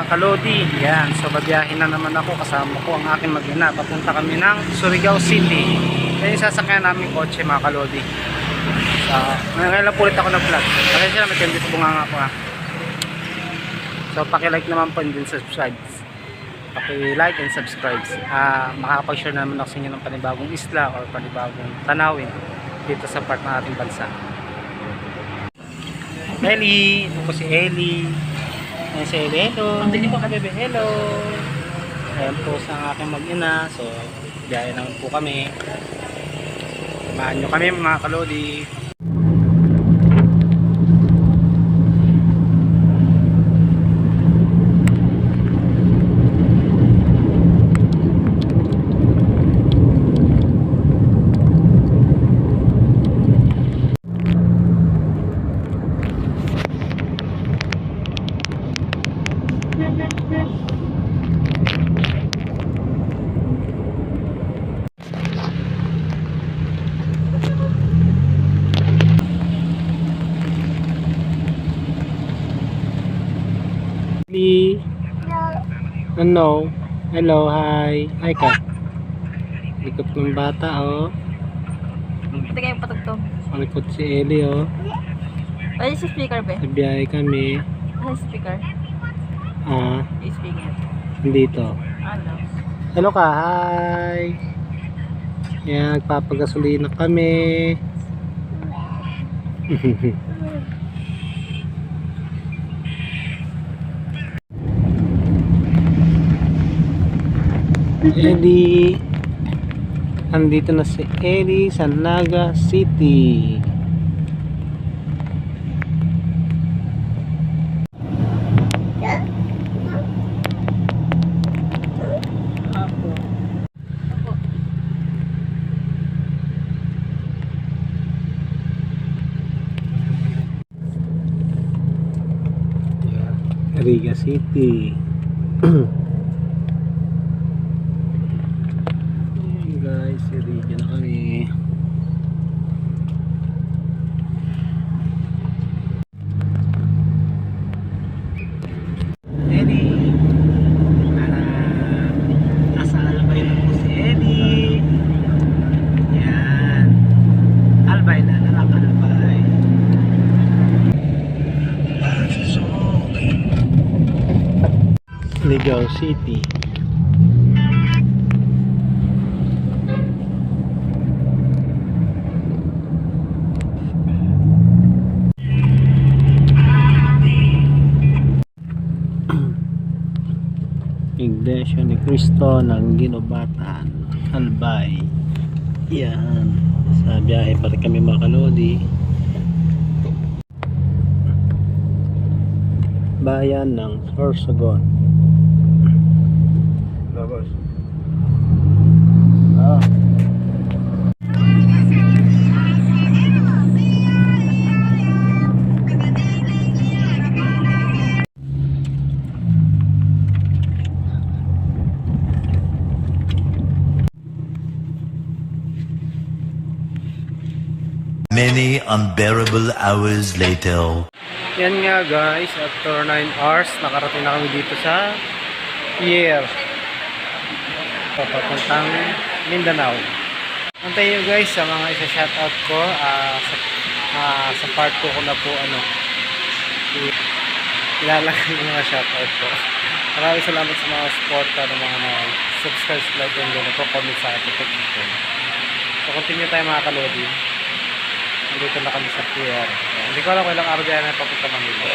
mga kalodi. Yan, so babiyahin na naman ako, kasama ko ang aking mag-ina. Papunta kami ng Surigao City. Yan yung sasakyan namin kotse mga kalodi. So, ngayon lang ulit ako nag-vlog. Kasi sila may tendit bunganga ko ha. So paki-like naman po and then subscribe. Paki-like and subscribe. Makakapag-share naman ako sa inyo ng panibagong isla or panibagong tanawin dito sa part ng ating bansa. Ellie, ito po si Ellie. Ayan si Ellie, hello. Pambili po ka bebe, hello. Ayan po sa aking mag-ina. So, biyahe naman po kami. Samahan nyo kami mga kalodi. Ano? Hello, hi. Hi ka. Likot ng bata, oh. Ito kayo patugtog. Likot si Ellie, oh. Ay, si speaker ba? Nabiyahe kami. Ay, speaker. Yung speaker. Dito. Ano? Hello ka, hi. Yan, nagpapagasolina kami. Ellie, andito na si Ellie sa Naga City. Riga City. Guys, ready na kami. Eddie, nasa Albay na po si Eddie. Yan, Albay na, Albay. Surigao City. Iglesia ni Cristo ng Ginobatan, Albay. Yan, sa biyahe pa rin kami mga kalodi. Bayan ng Sorsogon. Labas. Many unbearable hours later. Yan nga guys, after 9 hours, nakarating na kami dito sa pier. Papuntang Mindanao. Antayin nyo guys sa mga isa-shoutout ko sa part 2 ko na po ilalagay yung mga shoutout ko. Maraming salamat sa mga supporta ng mga subscribe, like, and comment sa ating pagkikon. So continue tayo mga kalodi. Nandito na kami sa pier. Hindi ko alam kung ilang araw dyan na papunta Manila.